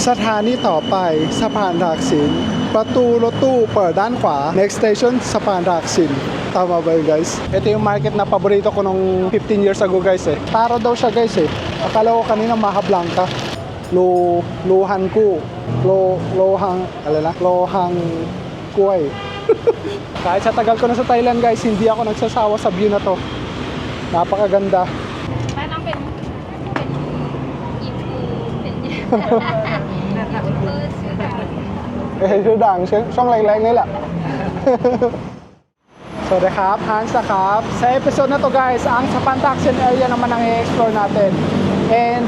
สถานีต่อไปสะพานตากสินประตูรถตู้เปิดด้านขวา next station สะพานตากสินtama ba yun guys? Ito yung market na paborito ko nung 15 years ago guys eh. Taro daw siya guys eh. Akala ko kanina Maha Blanca. Luhan ku. Lohang kuway. Kahit sa tagal ko na sa Thailand guys, hindi ako nagsasawa sa view na to. Napakaganda. บ้านน้องเป็นอินฟูเป็นอินฟูชื่อดัง ชื่อดังช่องแรงๆนี่แหละ สวัสดีครับฮันส์ครับ sa episode na to guys, ang Sapan Taksin area naman ang i-explore natin. And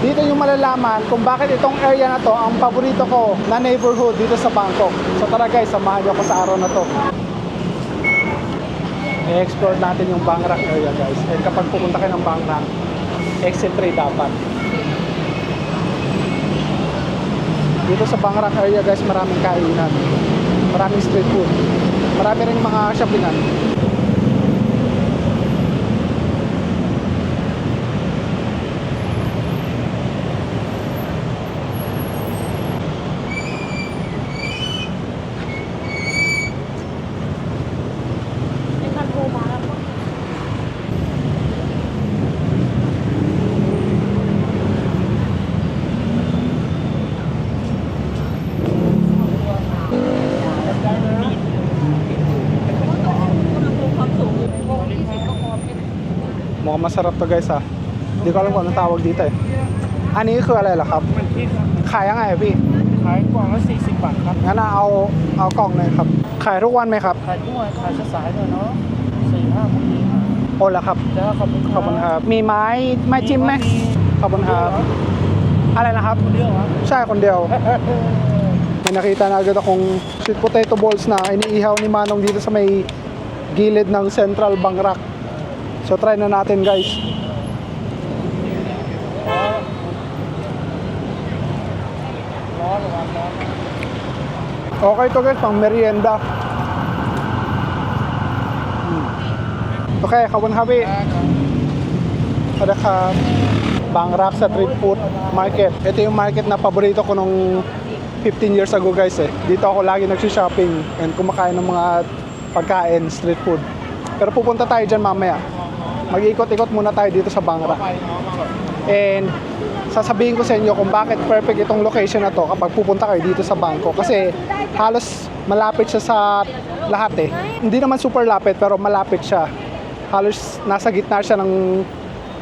dito yung malalaman kung bakit itong area na to ang paborito ko na neighborhood dito sa Bangkok. So tara guys, samahan niyo ako sa araw na to. I-explore natin yung Bang Rak area guys. And kapag pupunta kayo ng Bang Rak, exit 3 dapat. Dito sa Bang Rak area guys, maraming kainan, maraming street food, marami rin mga shoppingan. Mukhang masarap to guys ha. Hindi ko alam kung anong tawag dito eh. อันนี้คืออะไรล่ะครับ มันพริกครับ ขายยังไงอะพี่ ขายกล่องละ40 บาทครับ งั้นเอากล่องหน่อยครับ ขายทุกวันไหมครับ ขายทุกวันขายสายๆด้วยเนาะ4-5 โมงเย็นครับ โอนแล้วครับ แล้วขอบคุณ ขอบคุณครับ มีไม้จิ้มไหมขอบคุณครับ อะไรนะครับ คนเดียวครับ ใช่คนเดียว May nakita na agad akong sweet potato balls na iniihaw ni Manong dito sa may gilid ng Central Bang Rak. So try na natin guys. Okay to guys, pang merienda. Okay, kawan habi. Ada ka Bang Rak sa street food market. Ito yung market na paborito ko nung 15 years ago guys eh. Dito ako lagi nagsi-shopping and kumakain ng mga pagkain, street food. Pero pupunta tayo dyan mamaya. Mag-ikot-ikot muna tayo dito sa Bang Rak. And sasabihin ko sa inyo kung bakit perfect itong location na to kapag pupunta kayo dito sa Bangkok. Kasi halos malapit siya sa lahat eh. Hindi naman super lapit pero malapit siya. Halos nasa gitna siya ng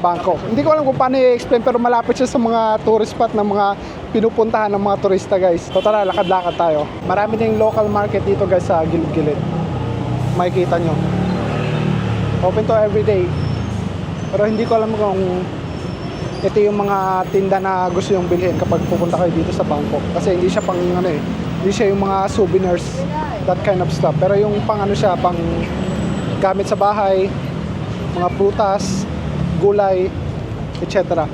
Bangkok. Hindi ko alam kung paano i-explain pero malapit siya sa mga tourist spot ng mga pinupuntahan ng mga turista guys. So tara, lakad-lakad tayo. Marami ding local market dito guys sa gilid-gilid. Makikita nyo. Open to everyday. Pero hindi ko alam kung ito yung mga tinda na gusto yung bilhin kapag pupunta kayo dito sa Bangkok. Kasi hindi siya pang ano eh. Hindi siya yung mga souvenirs, that kind of stuff. Pero yung pang ano siya, pang gamit sa bahay, mga prutas, gulay, etc.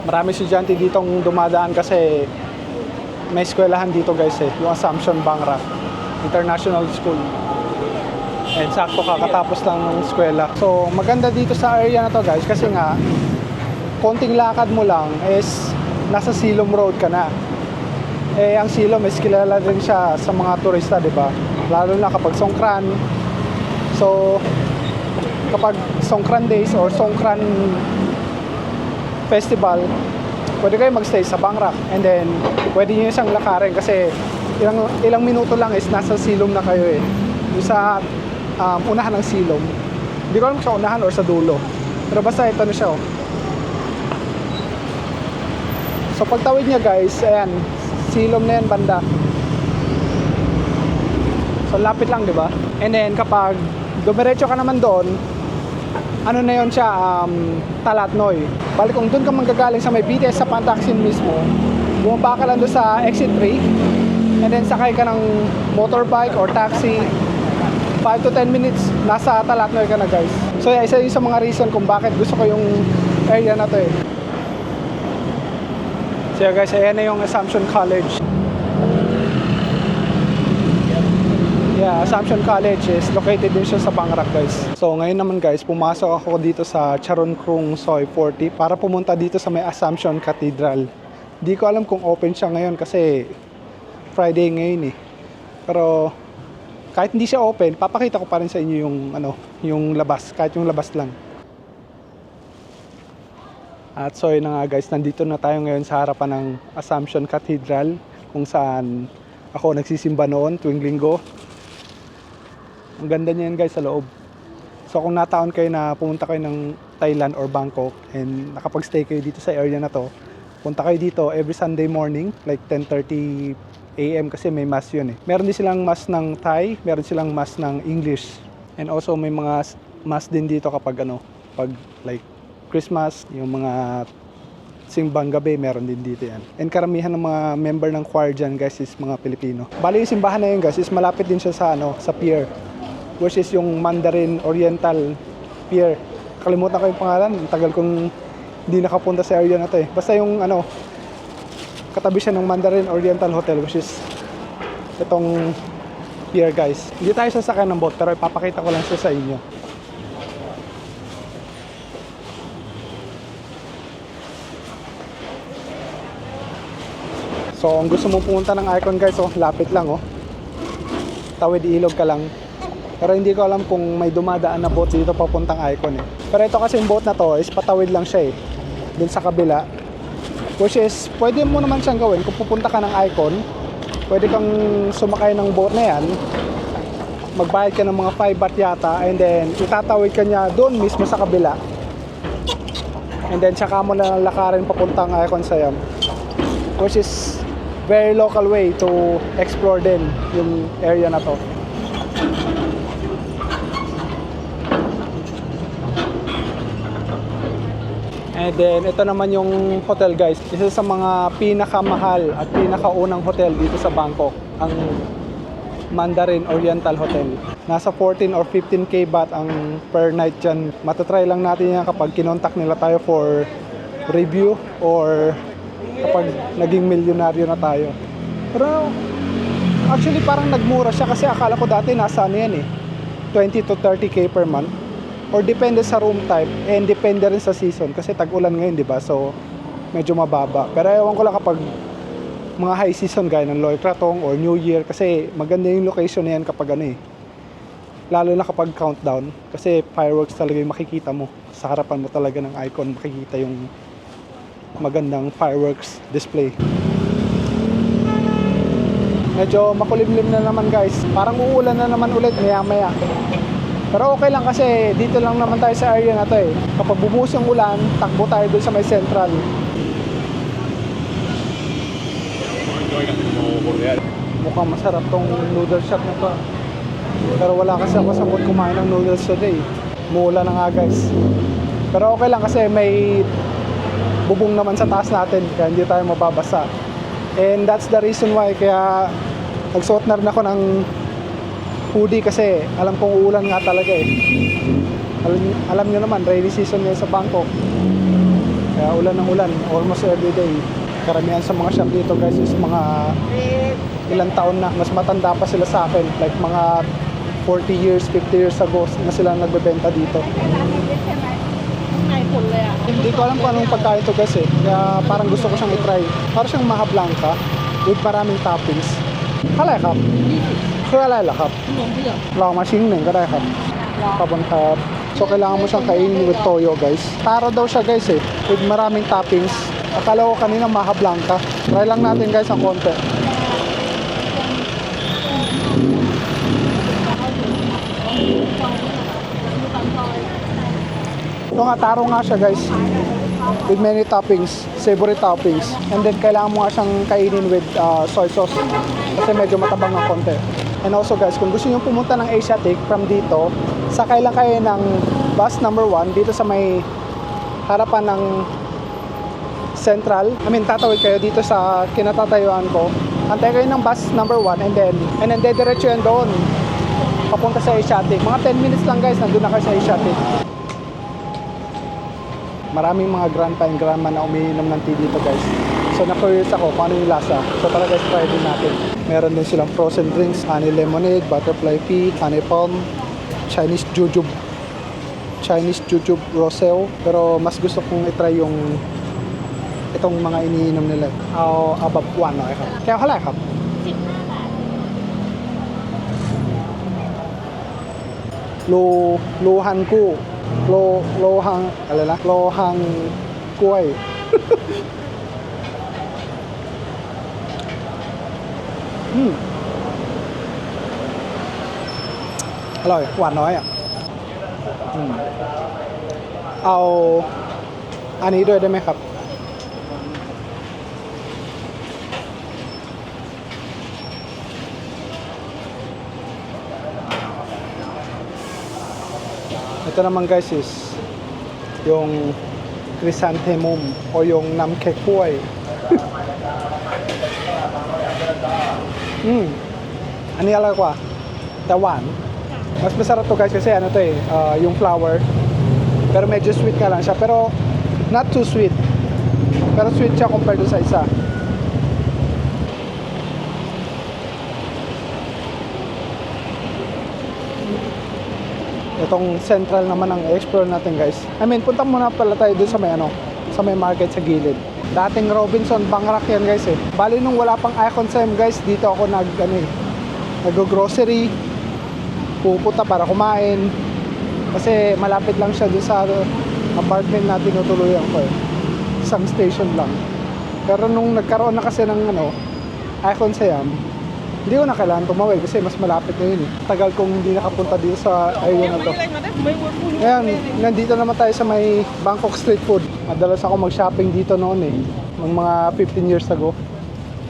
Marami estudyante ditong dumadaan kasi may eskwelahan dito guys eh, yung Assumption Bang Rak International School. And sakto kakatapos lang ng eskwela. So maganda dito sa area na to guys kasi nga konting lakad mo lang is nasa Silom Road ka na. Eh ang Silom is kilala din siya sa mga turista, di ba? Lalo na kapag Songkran. So kapag Songkran days or Songkran festival, pwede kayo magstay sa Bang Rak and then pwede nyo isang lakarin kasi ilang minuto lang is nasa Silom na kayo eh. Yung sa unahan ng Silom. Hindi ko alam kung sa unahan or sa dulo. Pero basta ito na siya oh. So pagtawid niya guys, ayan, Silom na yan banda. So lapit lang, di ba? And then kapag dumiretso ka naman doon, ano na yun siya, Talatnoy. Balik kung doon ka manggagaling sa may BTS sa Pantaksin mismo, bumaba ka lang doon sa exit 3 and then sakay ka ng motorbike or taxi, 5 to 10 minutes, nasa Talatnoy ka na guys. So yeah, isa yun sa mga reason kung bakit gusto ko yung area na to eh. So yeah guys, ayan na yung Assumption College. Yeah, Assumption College is located din siya sa Bangrac, guys. So ngayon naman guys, pumasok ako dito sa Charon Krung Soy 40 para pumunta dito sa may Assumption Cathedral. Di ko alam kung open siya ngayon kasi Friday ngayon eh. Pero kahit hindi siya open, papakita ko pa rin sa inyo yung yung labas, kahit yung labas lang. At so yun na nga guys, nandito na tayo ngayon sa harapan ng Assumption Cathedral kung saan ako nagsisimba noon tuwing linggo. Ang ganda niyan guys sa loob. So kung nataon kayo na pumunta kayo ng Thailand or Bangkok and nakapag-stay kayo dito sa area na to, punta kayo dito every Sunday morning like 10:30 AM kasi may mass yun eh. Meron din silang mass ng Thai, meron silang mass ng English. And also may mga mass din dito kapag pag like Christmas, yung mga simbang gabi, meron din dito yan. And karamihan ng mga member ng choir dyan guys is mga Pilipino. Bali yung simbahan na yun guys is malapit din siya sa pier, which is yung Mandarin Oriental Pier. Kalimutan ko yung pangalan, ang tagal kong hindi nakapunta sa area na to eh. Basta yung katabi siya ng Mandarin Oriental Hotel, which is itong pier guys. Hindi tayo sasakyan ng boat pero ipapakita ko lang siya sa inyo. So kung gusto mong pumunta ng Icon guys, lapit lang tawid ilog ka lang. Pero hindi ko alam kung may dumadaan na boat dito papuntang Icon eh. Pero ito kasi yung boat na to is patawid lang siya eh, dun sa kabila. Which is, pwede mo naman siyang gawin kung pupunta ka ng Icon. Pwede kang sumakay ng boat na yan, magbayad ka ng mga 5 baht yata, and then itatawid ka niya doon mismo sa kabila. And then tsaka mo na lakarin papuntang Icon Siam. Which is very local way to explore din yung area na to. And then ito naman yung hotel guys. Isa sa mga pinakamahal at pinakaunang hotel dito sa Bangkok, ang Mandarin Oriental Hotel. Nasa 14 or 15k baht ang per night dyan. Matatry lang natin yan kapag kinontak nila tayo for review or kapag naging milyonaryo na tayo. Pero actually parang nagmura siya kasi akala ko dati nasa yan eh, 20 to 30k per month. Or depende sa room type and depende rin sa season kasi tag-ulan ngayon, di ba? So medyo mababa. Pero ewan ko lang kapag mga high season gaya ng Loy Krathong or New Year kasi maganda yung location na yan kapag lalo na kapag countdown kasi fireworks talaga yung makikita mo. Sa harapan mo talaga ng Icon makikita yung magandang fireworks display. Medyo makulimlim na naman guys. Parang uulan na naman ulit maya-maya. Pero okay lang kasi dito lang naman tayo sa area na to eh. Kapag bumuhos yung ulan, takbo tayo doon sa may central. Mukhang masarap tong noodle shop na to. Pero wala kasi ako sa mood kumain ng noodles today. Muulan na nga guys. Pero okay lang kasi may bubong naman sa taas natin kaya hindi tayo mababasa. And that's the reason why kaya nagsuot na rin ako ng hoodie kasi alam kong uulan nga talaga eh. Alam nyo naman, rainy season ngayon sa Bangkok. Kaya ulan ng ulan, almost every day. Karamihan sa mga shop dito guys is mga ilang taon na. Mas matanda pa sila sa akin. Like mga 40 years, 50 years ago na sila nagbebenta dito. Hindi ko alam kung anong pagkain ito guys eh. Kaya parang gusto ko siyang i-try. Parang siyang maha blanca with maraming toppings. Halay kap? คืออะไรเหรอครับลองมาชิ้นหนึ่งก็ได้ครับขอบคุณครับ so kailangan mo siyang kainin with toyo guys. Taro daw siya guys eh, with maraming toppings. Akala ko kanina maha blanca. Try lang natin guys ang konti. Ito nga, taro nga siya guys, with many toppings, savory toppings. And then kailangan mo nga siyang kainin with soy sauce kasi medyo matabang ng konti. And also guys, kung gusto nyo pumunta ng Asiatic from dito, sakay lang kayo ng bus number 1 dito sa may harapan ng Central. Tatawid kayo dito sa kinatatayuan ko. Antay kayo ng bus number 1 and then dediretso yan doon papunta sa Asiatic. Mga 10 minutes lang guys, nandun na kayo sa Asiatic. Maraming mga grandpa and grandma na umiinom ng tea dito guys. So na-curious ako kung ano yung lasa. So tara guys, try din natin. Meron din silang frozen drinks, honey lemonade, butterfly pea, honey palm, Chinese jujube roselle. Pero mas gusto kong i-try yung itong mga iniinom nila.เอาแบบหวานหน่อยครับแก้วเท่าไหร่ครับ โลฮันกู้โลฮังอะไรนะโลฮังกล้วย อร่อยหวานน้อยอ่ะเอาอันนี้ด้วยได้ไหมครับ Ito naman guys is yung chrysanthemum o yung namkekwoy. Ano yung alam ko Tawan. Mas masarap to guys kasi ano to yung flower. Pero medyo sweet ka lang siya. Pero not too sweet. Pero sweet siya compared sa isa. Itong central naman ang explore natin guys. I mean, punta muna pala tayo dun sa may sa may market sa gilid. Dating Robinson Bangrack yan guys eh. Bali nung wala pang Icon Sam guys, dito ako nag-grocery. Pupunta para kumain. Kasi malapit lang siya dun sa apartment na tinutuluyan ko eh. Isang station lang. Pero nung nagkaroon na kasi ng Icon Sam, hindi ko na kailangan tumawid kasi mas malapit na yun eh. Tagal kong hindi nakapunta dito sa area na to. Ngayon, nandito naman tayo sa may Bangkok Street Food. Madalas ako mag-shopping dito noon eh. Ng mga 15 years ago.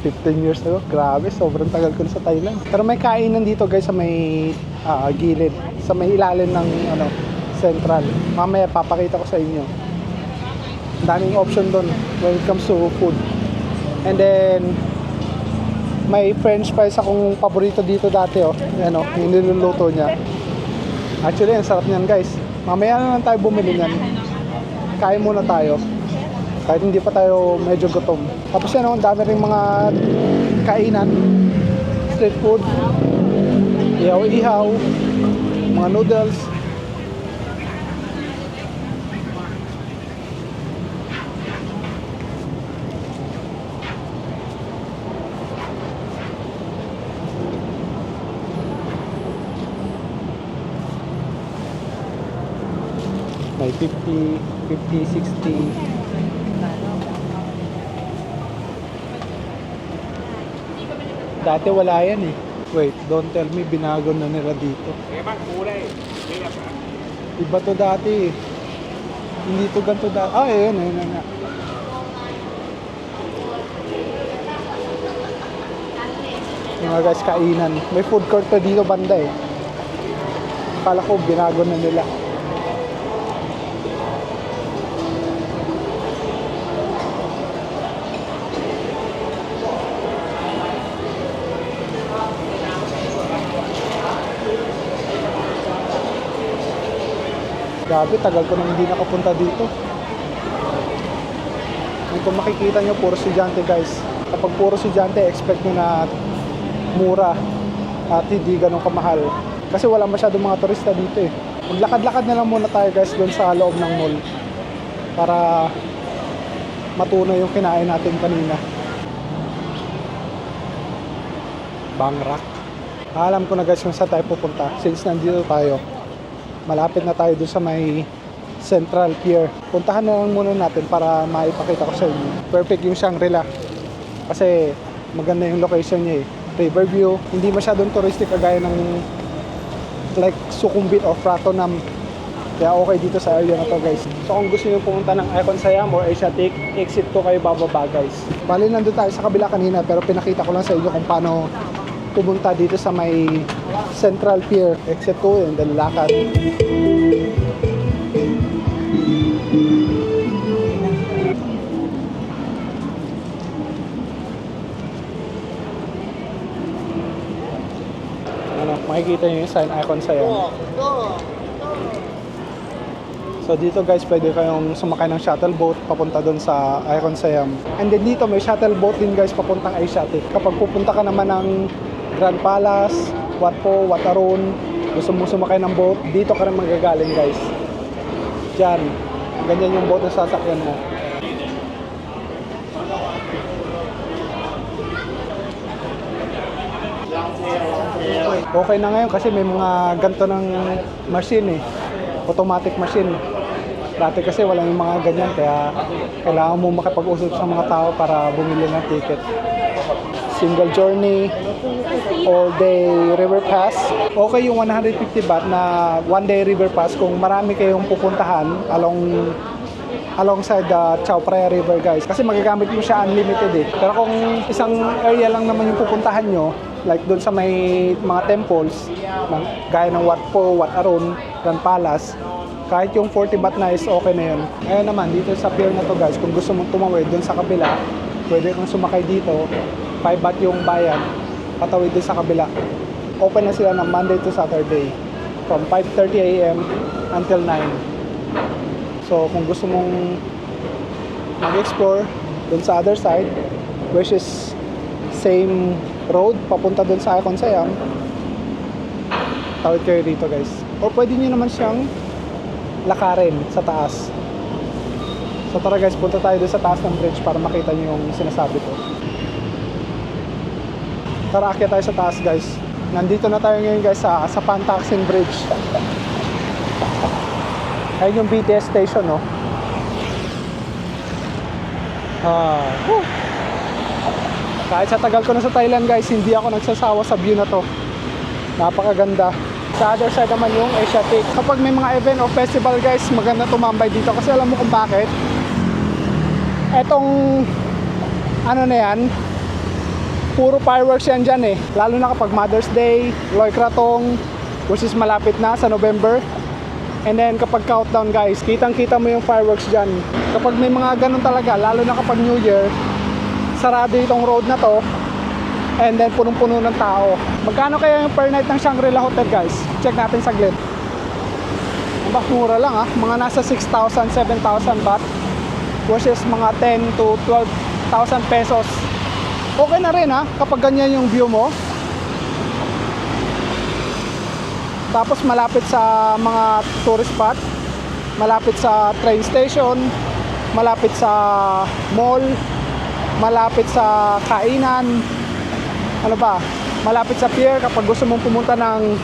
15 years ago? Grabe, sobrang tagal ko na sa Thailand. Pero may kainan dito guys sa may gilid. Sa may ilalim ng Central. Mamaya papakita ko sa inyo. Daming option doon when it comes to food. And then may french fries akong paborito dito dati yung niluluto niya. Actually, ang sarap niyan guys. Mamaya na lang tayo bumili niyan. Kain muna tayo. Kahit hindi pa tayo medyo gutom. Tapos ang dami ring mga kainan. Street food. Ihaw-ihaw. Mga noodles. May 50, 60. Dati wala yan eh. Wait, don't tell me binago na nila dito. Iba to dati eh. Hindi to ganito dati. Ayun nga. Yung mga guys, kainan. May food court pa dito banda eh. Akala ko binago na nila. Grabe, tagal ko nang hindi nakapunta dito. Kung makikita nyo, puro estudyante guys. Kapag puro estudyante, expect nyo na mura at hindi ganun kamahal. Kasi wala masyadong mga turista dito eh. Maglakad-lakad na lang muna tayo guys doon sa loob ng mall para matunaw yung kinain natin kanina. Bangrack. Alam ko na guys kung saan tayo pupunta since nandito tayo. Malapit na tayo doon sa may Central Pier. Puntahan na lang muna natin para maipakita ko sa inyo. Perfect yung Shangri-La. Kasi maganda yung location niya eh. Riverview. Hindi masyadong touristic kagaya ng like Sukhumvit o Pratunam. Kaya okay dito sa area na to guys. So kung gusto nyo pumunta ng Icon Siam or Asiatic, exit 2 kayo bababa guys. Bali nandun tayo sa kabila kanina pero pinakita ko lang sa inyo kung paano pumunta dito sa may Central Pier. Exit 2 and then lakad. Makikita nyo yung sign Icon Siam. So dito guys, pwede kayong sumakay ng shuttle boat papunta doon sa Icon Siam. And then dito may shuttle boat din guys papuntang Asiatic. Kapag pupunta ka naman ng Grand Palace, Wat Po, Wat Arun, gusto mo sumakay ng boat, dito ka rin magagaling guys. Diyan, ganyan yung boat na sasakyan mo. Okay na ngayon kasi may mga ganito ng machine eh. Automatic machine. Dati kasi wala yung mga ganyan kaya kailangan mo makipag-usap sa mga tao para bumili ng ticket. Single journey, all day river pass. Okay yung 150 baht na one day river pass kung marami kayong pupuntahan alongside the Chao Phraya River guys. Kasi magagamit mo siya unlimited eh. Pero kung isang area lang naman yung pupuntahan nyo, like doon sa may mga temples, gaya ng Wat Po, Wat Arun, Grand Palace, kahit yung 40 baht na is okay na yun. Ngayon naman, dito sa pier na to guys, kung gusto mong tumawid doon sa kabila, pwede kang sumakay dito, 5 baht yung bayad, patawid doon sa kabila. Open na sila ng Monday to Saturday, from 5:30 AM until 9. So kung gusto mong mag-explore doon sa other side, which is same road papunta doon sa Icon Siam, tawid kayo dito guys. Or pwede nyo naman siyang lakarin sa taas. So tara guys, punta tayo doon sa taas ng bridge para makita nyo yung sinasabi ko. Tara, akyat tayo sa taas guys. Nandito na tayo ngayon guys sa Pan Taksin Bridge. Ayun yung BTS station, no? Kahit sa tagal ko na sa Thailand guys, hindi ako nagsasawa sa view na to. Napakaganda. Sa other side naman yung Asiatic. Kapag may mga event o festival guys, maganda tumambay dito. Kasi alam mo kung bakit? Etong ano na yan, puro fireworks yan dyan eh. Lalo na kapag Mother's Day, Loy Krathong, which is malapit na sa November. And then kapag countdown guys, kitang-kita mo yung fireworks dyan. Kapag may mga ganun talaga, lalo na kapag New Year, sarado itong road na to. And then punong-puno ng tao. Magkano kaya yung per night ng Shangri-La Hotel guys? Check natin saglit. Mas mura lang ah. Mga nasa 6,000, 7,000 baht. Which is mga 10 to 12,000 pesos. Okay na rin ah, kapag ganyan yung view mo. Tapos malapit sa mga tourist spot, malapit sa train station, malapit sa mall, malapit sa kainan, ano ba, malapit sa pier kapag gusto mong pumunta ng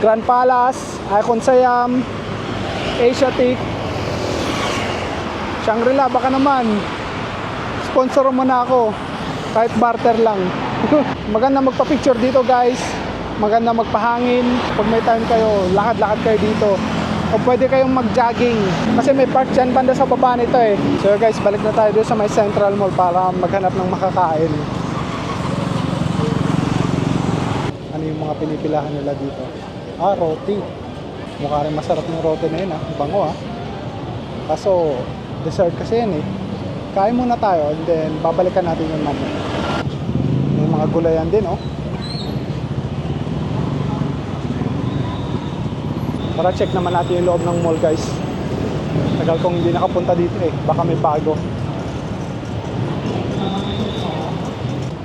Grand Palace, Icon Siam, Asiatic, Shangri-La, baka naman sponsor mo na ako kahit barter lang. Maganda magpa-picture dito guys, maganda magpahangin. Pag may time kayo, lakad-lakad kayo dito. O pwede kayong mag-jogging kasi may park dyan banda sa baba nito eh. So guys, balik na tayo doon sa may Central Mall para maghanap ng makakain. Ano yung mga pinipilahan nila dito? Roti. Mukha rin masarap yung roti na yun ah. Bango ah. Kaso, dessert kasi yan eh. Kain muna tayo and then babalikan natin yung mamaya. May mga gulayan din oh. Para check naman natin yung loob ng mall guys. Tagal kong hindi nakapunta dito eh. Baka may bago.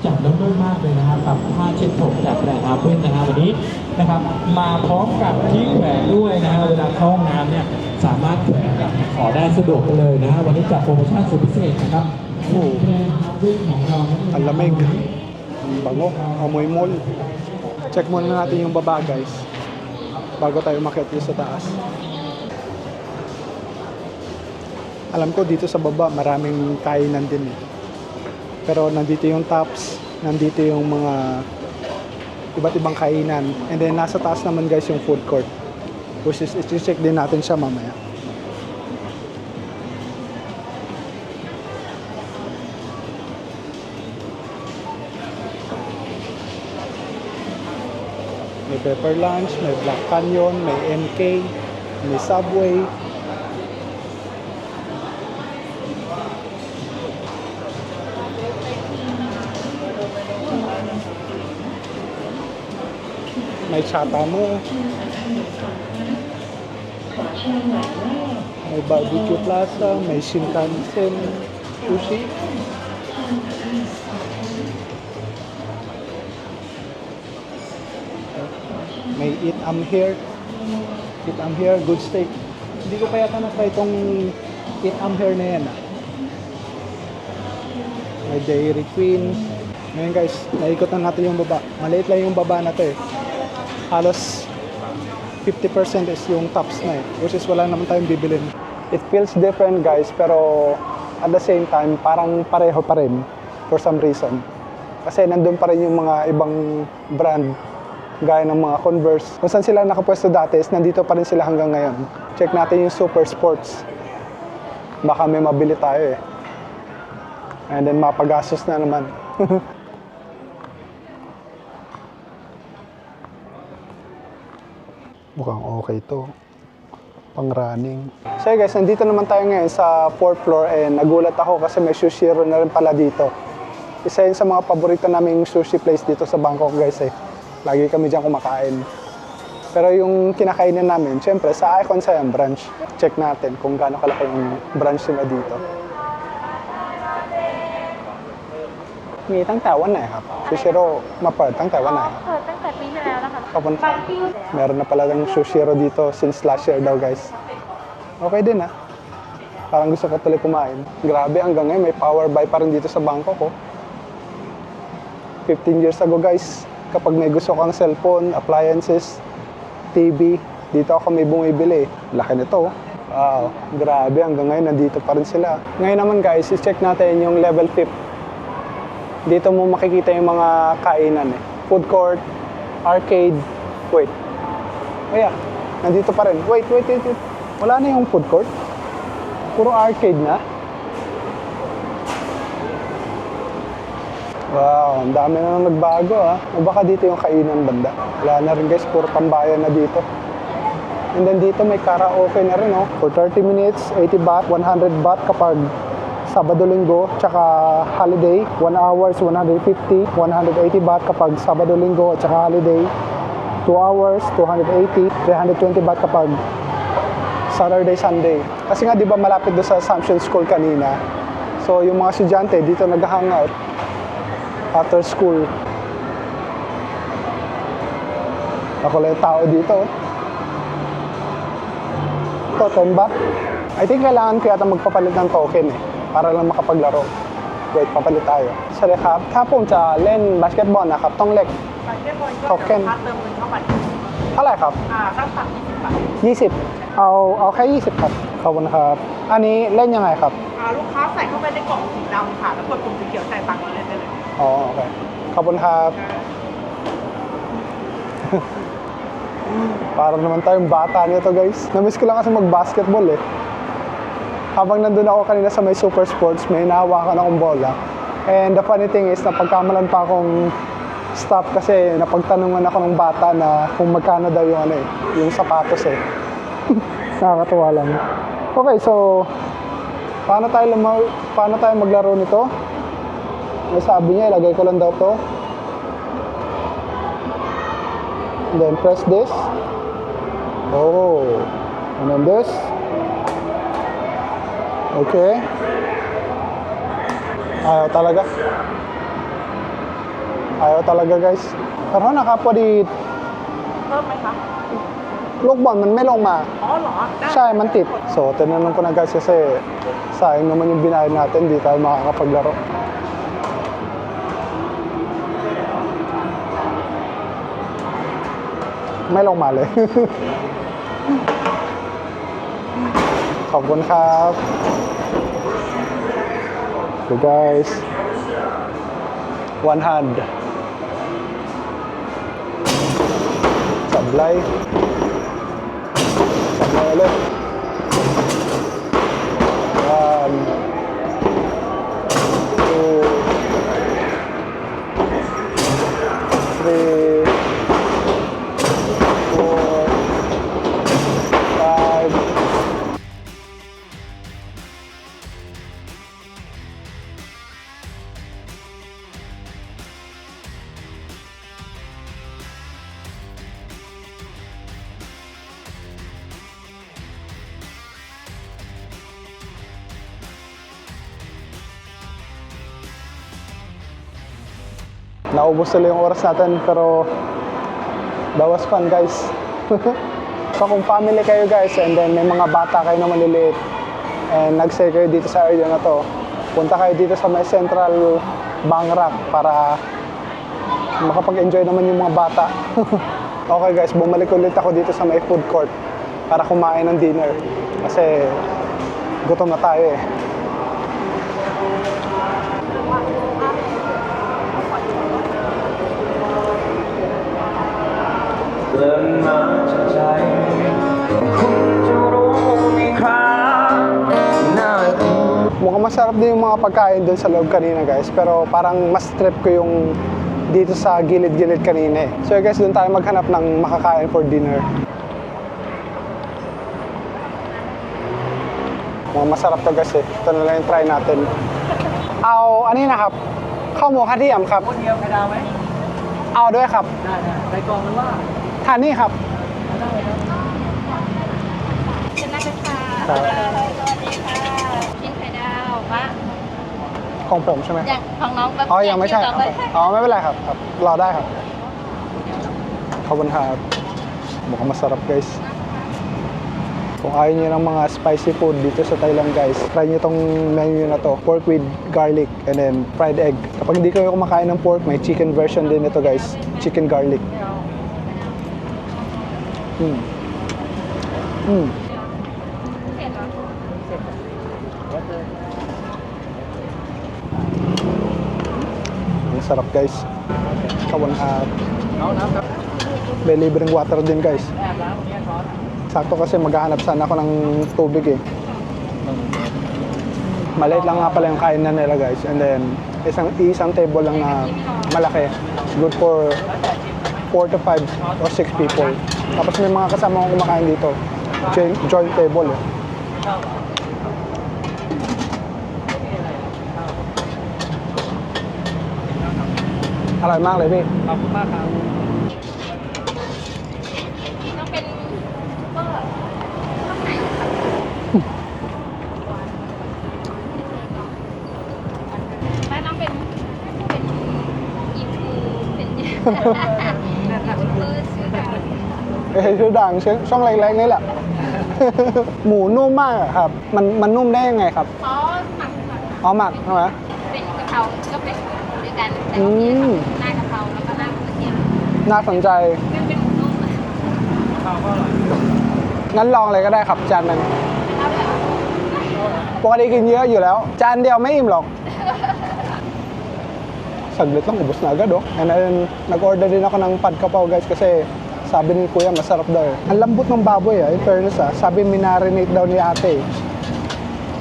จับน้ำนุ่มมากเลยนะครับกับผ้าเช็ดผมจากแบรนด์อาเปิลนะครับวันนี้นะครับมาพร้อมกับที่แขวนด้วยนะฮะเวลาเข้าห้องน้ำเนี่ยสามารถแขวนขอได้สะดวกเลยนะฮะวันนี้จัดโปรโมชั่นสุดพิเศษนะครับแบรนด์อาเปิลของเรา Ang lamig. Bango. Amoy mall. Check muna natin yung baba guys. Bago tayo umakyat sa taas. Alam ko dito sa baba maraming kainan din eh. Pero nandito yung tops, nandito yung mga iba't ibang kainan. And then nasa taas naman guys yung food court. Which is, i-check din natin siya mamaya. May Pepper Lunch, may Black Canyon, may MK, may Subway. May Chata mo. May Barbecue Plaza, may Shinkansen Sushi. May Eat Here. Eat Here, good steak. Hindi ko pa yata na-try itong Eat Here na yan. May Dairy Queen. Ngayon guys, naikot na natin yung baba. Maliit lang yung baba na to eh. Halos 50% is yung tops na eh. Which is wala naman tayong bibilin. It feels different guys, pero at the same time, parang pareho pa rin for some reason. Kasi nandun pa rin yung mga ibang brand gaya ng mga Converse. Kung saan sila nakapwesto dati is nandito pa rin sila hanggang ngayon. Check natin yung Super Sports. Baka may mabili tayo eh. And then mapagastos na naman. Mukhang okay to. Pang running. So guys, nandito naman tayo ngayon sa 4th floor and nagulat ako kasi may Sushiro na rin pala dito. Isa yun sa mga paborito naming sushi place dito sa Bangkok guys eh. Lagi kami dyan kumakain. Pero yung kinakainan namin, syempre sa Icon Siam branch. Check natin kung gaano kalaki yung branch nila dito. มีตั้งแต่วันไหนครับ Sushiro มาเปิดตั้งแต่วันไหนครับ เปิดตั้งแต่ปีที่แล้วแล้วค่ะ ขอบคุณครับ Meron na pala ng Sushiro dito since last year daw guys. Okay din ah. Parang gusto ko tuloy kumain. Grabe, hanggang ngayon may power buy pa rin dito sa Bangkok oh. 15 years ago guys, kapag may gusto kang cellphone, appliances, TV, dito ako may bumibili. Laki nito oh. Wow, grabe, hanggang ngayon nandito pa rin sila. Ngayon naman guys, i-check natin yung level 5. Dito mo makikita yung mga kainan eh. Food court, arcade. Wait. Oh yeah, nandito pa rin. Wait. Wala na yung food court. Puro arcade na. Wow, ang dami na nagbago ah. O baka dito yung kainan banda. Wala na rin guys, puro tambayan na dito. And then dito may karaoke na rin oh. For 30 minutes, 80 baht, 100 baht kapag Sabado-Linggo, tsaka holiday, 1 hours, 150, 180 baht kapag Sabado-Linggo, tsaka holiday, 2 hours, 280, 320 baht kapag Saturday, Sunday. Kasi nga, di ba malapit doon sa Assumption School kanina? So, yung mga estudyante dito nag-hangout after school. Ako lang yung tao dito. Ito, 10 baht. I think kailangan ko yata magpapalit ng token eh. Para lang makapaglaro. Wait, papalit tayo. สวัสดีครับ ถ้าผมจะเล่นบาสเกตบอลนะครับ ต้องเล็ก บาสเกตบอล โท ก็ เค็น ค่าเติมเงินเข้าบัตร เท่าไหร่ครับ ขั้นต่ำ20 บาท 20 เอาแค่ 20 ครับ ขอบคุณครับ อันนี้เล่นยังไงครับ ลูกค้าใส่เข้าไปในกล่องสีดำค่ะแล้วกดปุ่มสีเขียวจ่ายตังค์แล้วเล่นได้เลย อ๋อ โอเค ขอบคุณครับ Parang naman tayong bata nito guys. Namiss ko lang kasi mag-basketball eh. Habang nandun ako kanina sa may Super Sports, may nahawakan akong bola. And the funny thing is, napagkamalan pa akong stop kasi napagtanungan ako ng bata na kung magkano daw yung ano eh, yung sapatos eh. Nakakatuwa lang. Okay, so paano tayo maglaro nito? May sabi niya, ilagay ko lang daw to. And then press this. Oh. And then this. Okay. Ayaw talaga guys. Pero nakapodit เพิ่มไหมคะ ลูกบอลมันไม่ลงมา อ๋อเหรอได้ ใช่ มันติด So, tinanong ko na guys kasi sayang naman yung binayad natin, hindi tayo makakapaglaro. May long mali. ขอบคุณครับ Okay guys. One hand. Sablay. Sablay ulit. One. Two. Three. 4. 5. Naubos tuloy yung oras natin, pero that was fun, guys. So kung family kayo guys, and then may mga bata kayo na maliliit, and nag-stay kayo dito sa area na to, punta kayo dito sa may Central Bangrac para makapag-enjoy naman yung mga bata. Okay guys, bumalik ulit ako dito sa may food court para kumain ng dinner. Kasi gutom na tayo eh. Mukhang masarap din yung mga pagkain doon sa loob kanina guys, pero parang mas trip ko yung dito sa gilid-gilid kanina eh. So guys, doon tayo maghanap ng makakain for dinner. Mukhang masarap to guys eh. Ito na lang yung try natin. Ano yunนะครับข้าวหมูกระเทียมครับ คนเดียวใครดาวไหม เอาด้วยครับ ได้ใส่กล่องมันว่า ทานนี่ครับ ได้ครับ เชิญนั่งเลยค่ะ ครับ สวัสดีค่ะกินไข่ดาวมะ ของผมใช่ไหม อย่างของน้องแบบ อ๋อ ยังไม่ใช่ ต่อเลยค่ะ อ๋อ ไม่เป็นไรครับครับ รอได้ครับ ขอบคุณครับmukhang masarap guys. Kung ayaw nyo ng mga spicy food dito sa Thailand guys, try nyo tong menu na to. Pork with garlic and then fried egg. Kapag hindi kayo kumakain ng pork, may chicken version din ito guys. Chicken garlic. Mm. Mm. เสร็จแล้ว Ang sarap guys. Kawan hat. เอาน้ำครับ May libreng water din guys. แอบล้างเนี่ยช้อน Sakto kasi maghahanap sana ako ng tubig eh. Maliit lang nga pala yung kainan nila guys. And then, isang table lang na malaki. Good for 4 to 5 or 6 people. Tapos may mga kasama kong kumakain dito. Joint table eh. Aroy mากเลยพี่ ขอบคุณมากครับ ต้องเป็นซุปเปอร์ข้างในไม่ต้องเป็นอินฟูเป็นอินฟูชื่อดัง ชื่อดังช่องเล็กๆนี่แหละ หมูนุ่มมากอะครับ มันนุ่มได้ยังไงครับ อ๋อหมัก อ๋อหมักใช่ไหม เป็นกะเพราก็เป็นหมูด้วยกันแต่ว่ามีหน้ากะเพราแล้วก็หน้ากระเทียม น่าสนใจ เป็นหมูนุ่ม ข้าวก็อร่อย งั้นลองเลยก็ได้ครับจานหนึง แล้วแบบ ปกติกินเยอะอยู่แล้ว จานเดียวไม่อิ่มหรอก Saglit lang, ubos na agad oh. And then, nag-order din ako ng pad kapaw guys kasi sabi ni kuya masarap daw eh. Ang lambot ng baboy in fairness sabi minarinate daw ni ate eh.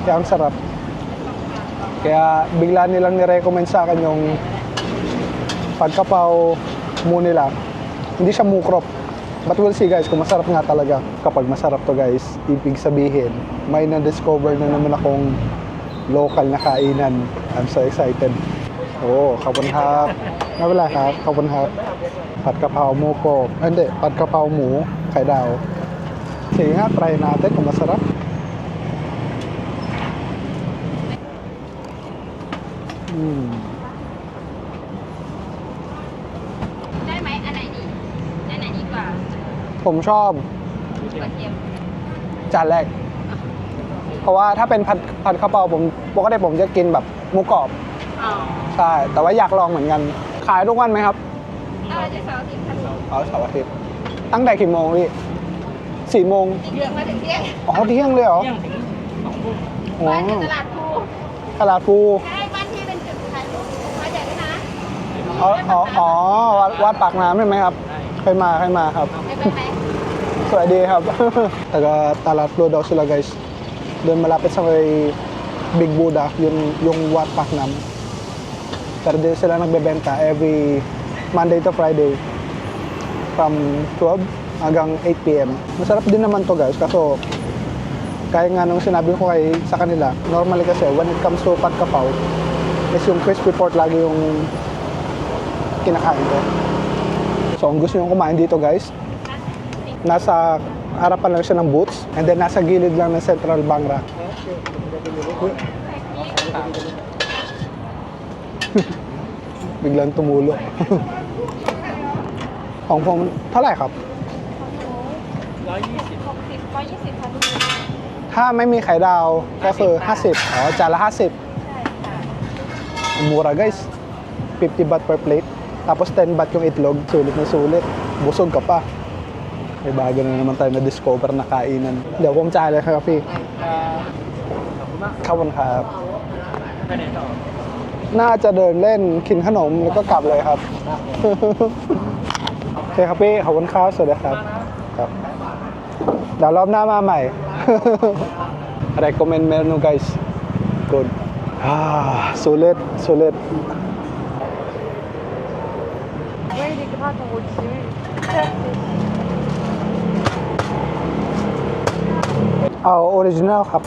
Kaya ang sarap. Kaya bigla nilang ni-recommend sa akin yung pad kapaw mu nila. Hindi siya mukrop. But we'll see guys kung masarap nga talaga. Kapag masarap to guys, ibig sabihin, may na-discover na naman akong local na kainan. I'm so excited. โอ้ขอบคุณครับไม่เป็นไรครับขอบคุณครับผัดกะเพราหมูกรอบhindiผัดกะเพราหมูไข่ดาว sige nga try natin kung masarap ได้ไหมอันไหนดีอันไหนดีกว่า ผมชอบ กระเทียม จานแรก เพราะว่าถ้าเป็นผัดกะเพราผมปกติผมจะกินแบบหมูกรอบ อ๋อ ใช่แต่ว่าอยากลองเหมือนกันขายทุกวันไหมครับ เราจะเสาร์อาทิตย์ค่ะ เอาเสาร์อาทิตย์ตั้งแต่กี่โมงพี่4 โมง เที่ยงมาถึงเที่ยง อ๋อเที่ยงเลยเหรอ เที่ยงถึง2 ทุ่ม อ๋อ บ้านอยู่ตลาดภู ตลาดภู ใช่บ้านที่เป็นจุดถ่ายรูปมาจากด้วยนะ วัดปากน้ำใช่ไหมครับเคยมาครับ ไปไหม สวัสดีครับ taga Talatlo daw sila guys. Doon malapit sa may Big Buddha, yung Wat Paknam. Pero din sila nagbebenta every Monday to Friday from 12 hanggang 8 p.m. Masarap din naman to guys, kaso kaya nga nung sinabi ko sa kanila, normally kasi when it comes to pad kapaw, is yung crispy pork lagi yung kinakain ko. So kung gusto nyo kumain dito guys, nasa harapan lang siya ng Boots and then nasa gilid lang ng Central Bangrac. biglang tumulo.ของผมเท่าไหร่ครับ 60 120ค่ะ ถ้าไม่มีไข่ดาวก็คือ 50 อ๋อ จานละ 50 ใช่ค่ะ Mura guys. 50 baht per plate. Tapos 10 baht yung itlog. Sulit na sulit. Busog ka pa. May bago na naman tayo na-discover na kainan. เดี๋ยวผมจ่ายเลยครับพี่ ขอบคุณครับ ไปไหนต่อ น่าจะเดินเล่นกินขนมแล้วก็กลับเลยครับ โอเคครับพี่ ขอบคุณครับ สวัสดีครับ ครับ เดี๋ยวรอบหน้ามาใหม่ Recommend menu guys. Good. Sulit, sulit. 왜 이렇게 파도 오지? Original ครับ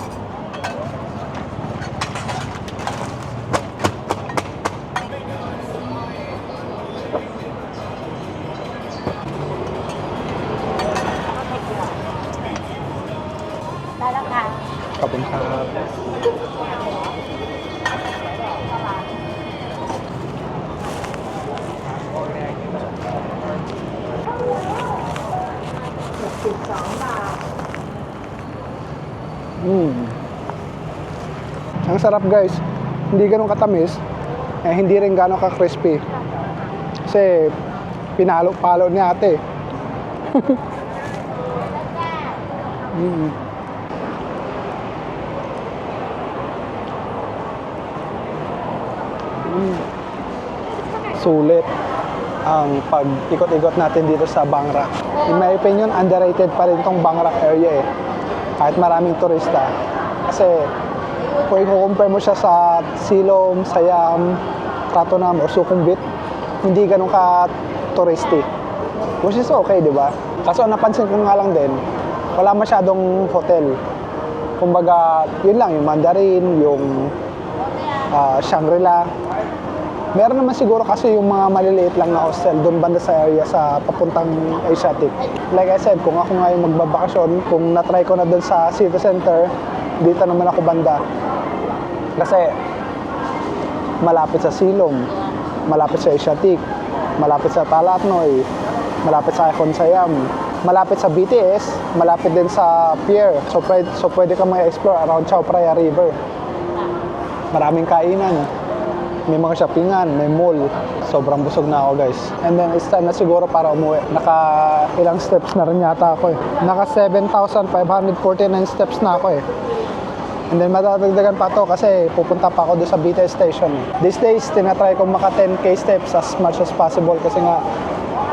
ได้แล้วค่ะ ขอบคุณครับ Ang sarap guys. Hindi ganun katamis. Hindi rin ganun ka-crispy. Kasi pinalo-palo ni ate. Sulit ang pag-ikot-ikot natin dito sa Bangrak. In my opinion, underrated pa rin tong Bangrak area eh. Kahit maraming turista. Kasi kung i-compare mo siya sa Silom, Siam, Pratunam, or Sukhumvit, hindi ganun ka touristy. Which is okay, di ba? Kaso napansin ko nga lang din, wala masyadong hotel. Kumbaga, yun lang, yung Mandarin, yung Shangri-La. Meron naman siguro kasi yung mga maliliit lang na hostel doon banda sa area sa papuntang Asiatic. Like I said, kung ako ngayon magbabakasyon, kung na-try ko na doon sa city center, dito naman ako banda. Kasi malapit sa Silom, malapit sa Asiatic, malapit sa Talatnoy, malapit sa Khon Siam, malapit sa BTS, malapit din sa pier. So pwede ka mag-explore around Chao Phraya River. Maraming kainan. May mga shoppingan, may mall. Sobrang busog na ako guys. And then it's time na siguro para umuwi. Naka ilang steps na rin yata ako eh. Naka 7,549 steps na ako eh. And then matadagdagan pa to kasi pupunta pa ako doon sa BTS station eh. These days, tinatry kong maka 10k steps as much as possible kasi nga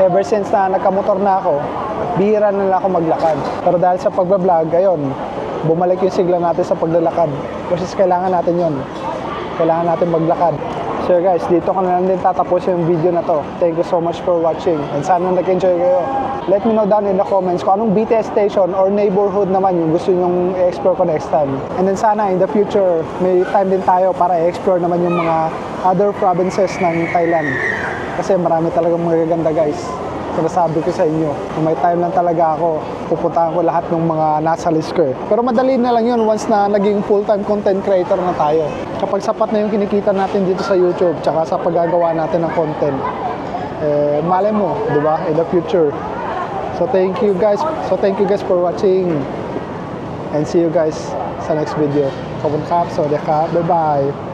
ever since na nagkamotor na ako, bihira na lang ako maglakad. Pero dahil sa pagbablog, ayun, bumalik yung sigla natin sa paglalakad. Kasi kailangan natin yun. Kailangan natin maglakad. So guys, dito ko na lang din tatapusin yung video na to. Thank you so much for watching. And sana nag-enjoy kayo. Let me know down in the comments kung anong BTS station or neighborhood naman yung gusto nyong i-explore ko next time. And then sana in the future, may time din tayo para i-explore naman yung mga other provinces ng Thailand. Kasi marami talagang magaganda guys. Sinasabi ko sa inyo, kung may time lang talaga ako, pupuntahan ko lahat ng mga nasa list ko eh. Pero madali na lang yun once na naging full-time content creator na tayo. Kapag sapat na yung kinikita natin dito sa YouTube, tsaka sa paggagawa natin ng content, malay mo, di ba, in the future. So thank you guys for watching. And see you guys sa next video. ขอบคุณครับ สวัสดีครับ บ๊ายบาย